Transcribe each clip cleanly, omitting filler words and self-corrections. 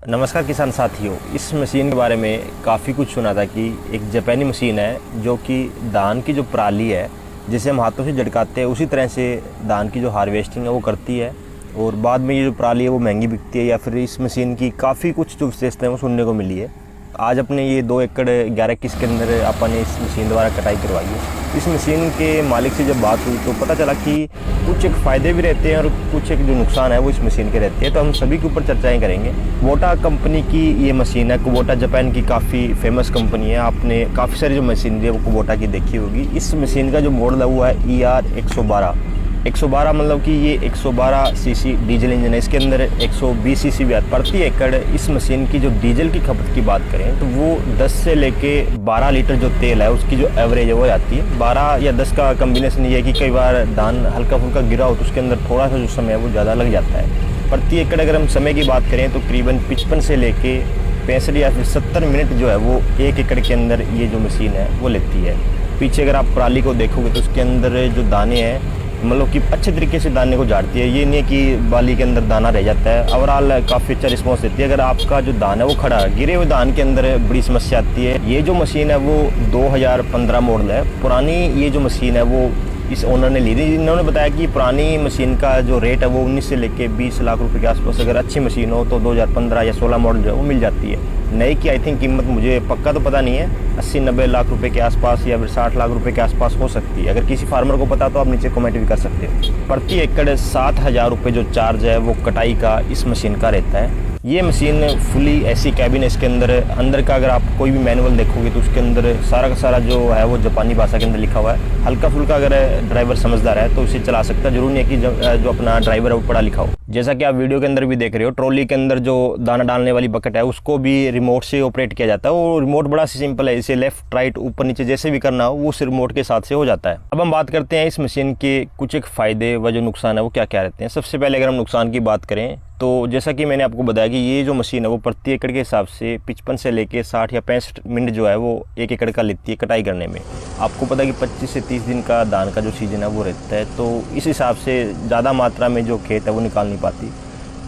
नमस्कार किसान साथियों, इस मशीन के बारे में काफ़ी कुछ सुना था कि एक जापानी मशीन है जो कि धान की जो पराली है जिसे हम हाथों से झटकाते हैं उसी तरह से धान की जो हार्वेस्टिंग है वो करती है और बाद में ये जो पराली है वो महंगी बिकती है, या फिर इस मशीन की काफ़ी कुछ जो विशेषताएं वो सुनने को मिली है। आज अपने ये 2 एकड़ 11 किस के अंदर अपन ने इस मशीन द्वारा कटाई करवाई है। इस मशीन के मालिक से जब बात हुई तो पता चला कि कुछ एक फ़ायदे भी रहते हैं और कुछ एक जो नुकसान है वो इस मशीन के रहते हैं। तो हम सभी के ऊपर चर्चाएं करेंगे। कुबोटा कंपनी की ये मशीन है। कुबोटा जापान की काफ़ी फेमस कंपनी है। आपने काफ़ी सारी जो मशीनरी है वो कुबोटा की देखी होगी। इस मशीन का जो मॉडल है वो है ER112 मतलब कि ये 112 सीसी डीजल इंजन है। इसके अंदर 120 सीसी भी आता। प्रति एकड़ इस मशीन की जो डीजल की खपत की बात करें तो वो 10 से लेके 12 लीटर जो तेल है उसकी जो एवरेज है वो आती है। 12 या 10 का कम्बिनेशन ये है कि कई बार धान हल्का फुल्का गिरा हो तो उसके अंदर थोड़ा सा जो समय है वो ज़्यादा लग जाता है। प्रति एकड़ अगर हम समय की बात करें तो करीबन 55 से लेके 65 या फिर 70 मिनट जो है वो 1 एकड़ के अंदर ये जो मशीन है वो लेती है। पीछे अगर आप पराली को देखोगे तो उसके अंदर जो दाने हैं मतलब कि अच्छे तरीके से दाने को झाड़ती है। ये नहीं है कि बाली के अंदर दाना रह जाता है। ओवरऑल काफ़ी अच्छा रिस्पॉन्स देती है। अगर आपका जो दान है वो खड़ा है, गिरे हुए दान के अंदर बड़ी समस्या आती है। ये जो मशीन है वो 2015 मॉडल है। पुरानी ये जो मशीन है वो इस ओनर ने ली थी। इन्होंने बताया कि पुरानी मशीन का जो रेट है वो 19 से लेके 20 लाख रुपए के आसपास अगर अच्छी मशीन हो तो 2015 या 16 मॉडल जो है वो मिल जाती है। नई की आई थिंक कीमत मुझे पक्का तो पता नहीं है, 80-90 लाख रुपए के आसपास या फिर 60 लाख रुपए के आसपास हो सकती है। अगर किसी फार्मर को पता तो आप नीचे कमेंट भी कर सकते हो। प्रति एकड़ 7,000 रुपये जो चार्ज है वो कटाई का इस मशीन का रहता है। ये मशीन फुली ऐसी कैबिन है। इसके अंदर का अगर आप कोई भी मैनुअल देखोगे तो उसके अंदर सारा का सारा जो है वो जापानी भाषा के अंदर लिखा हुआ है। हल्का फुल्का अगर ड्राइवर समझदार है तो उसे चला सकता है। जरूरी नहीं है कि जो अपना ड्राइवर है वो पढ़ा लिखा हो। जैसा कि आप वीडियो के अंदर भी देख रहे हो, ट्रॉली के अंदर जो दाना डालने वाली बकेट है उसको भी रिमोट से ऑपरेट किया जाता है। वो रिमोट बड़ा सिंपल है, इसे लेफ्ट राइट ऊपर नीचे जैसे भी करना हो वो उस रिमोट के साथ से हो जाता है। अब हम बात करते हैं इस मशीन के कुछ एक फ़ायदे व जो नुकसान है वो क्या क्या रहते हैं। सबसे पहले अगर हम नुकसान की बात करें तो जैसा कि मैंने आपको बताया कि ये जो मशीन है वो प्रति एकड़ के हिसाब से 55 से लेके 60 या 65 मिनट जो है वो 1 एकड़ का लेती है कटाई करने में। आपको पता है कि 25 से 30 दिन का धान का जो सीजन है वो रहता है, तो इस हिसाब से ज़्यादा मात्रा में जो खेत है वो निकाल नहीं पाती।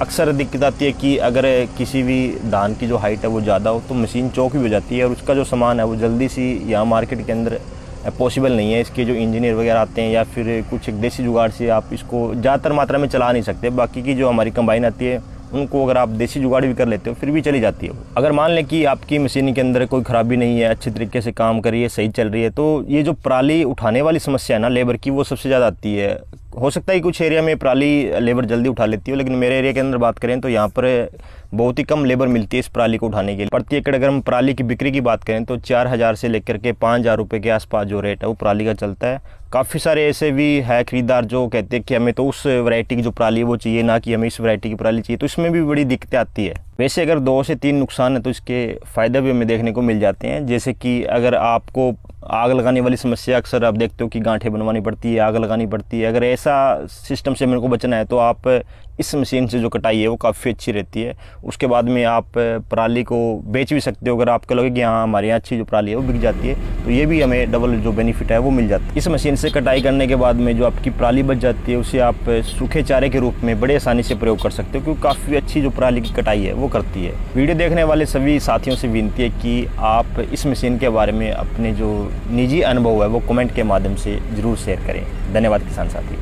अक्सर दिक्कत आती है कि अगर किसी भी धान की जो हाइट है वो ज़्यादा हो तो मशीन चौक भी हो जाती है और उसका जो सामान है वो जल्दी सी यहाँ मार्केट के अंदर पॉसिबल नहीं है। इसके जो इंजीनियर वगैरह आते हैं या फिर कुछ एक देसी जुगाड़ से आप इसको ज़्यादातर मात्रा में चला नहीं सकते। बाकी की जो हमारी कंबाइन आती है उनको अगर आप देसी जुगाड़ भी कर लेते हो फिर भी चली जाती है वो। अगर मान लें कि आपकी मशीन के अंदर कोई ख़राबी नहीं है, अच्छे तरीके से काम कर रही है, सही चल रही है, तो ये जो पराली उठाने वाली समस्या है ना लेबर की, वो सबसे ज़्यादा आती है। हो सकता है कुछ एरिया में पराली लेबर जल्दी उठा लेती हो, लेकिन मेरे एरिया के अंदर बात करें तो यहाँ पर बहुत ही कम लेबर मिलती है इस पराली को उठाने के लिए। प्रति एकड़ अगर हम पराली की बिक्री की बात करें तो 4,000 से लेकर के 5,000 रुपये के आसपास जो रेट है वो पराली का चलता है। काफ़ी सारे ऐसे भी है खरीदार जो कहते हैं कि हमें तो उस वैरायटी की जो पराली है वो चाहिए, ना कि हमें इस वैरायटी की पराली चाहिए, तो इसमें भी बड़ी दिक्कतें आती है। वैसे अगर 2 से 3 नुकसान है तो इसके फ़ायदे भी हमें देखने को मिल जाते हैं। जैसे कि अगर आपको आग लगाने वाली समस्या अक्सर आप देखते हो कि गांठें बनवानी पड़ती है, आग लगानी पड़ती है, अगर ऐसा सिस्टम से मेरे को बचना है तो आप इस मशीन से जो कटाई है वो काफ़ी अच्छी रहती है। उसके बाद में आप पराली को बेच भी सकते हो। अगर आपको लगे कि हाँ हमारे यहाँ अच्छी जो पराली है वो बिक जाती है तो ये भी हमें डबल जो बेनिफिट है वो मिल जाता है। इस मशीन से कटाई करने के बाद में जो आपकी पराली बच जाती है उसे आप सूखे चारे के रूप में बड़े आसानी से प्रयोग कर सकते हो, क्योंकि काफ़ी अच्छी जो पराली की कटाई है वो करती है। वीडियो देखने वाले सभी साथियों से विनती है कि आप इस मशीन के बारे में अपने जो निजी अनुभव है वो कमेंट के माध्यम से ज़रूर शेयर करें। धन्यवाद किसान साथी।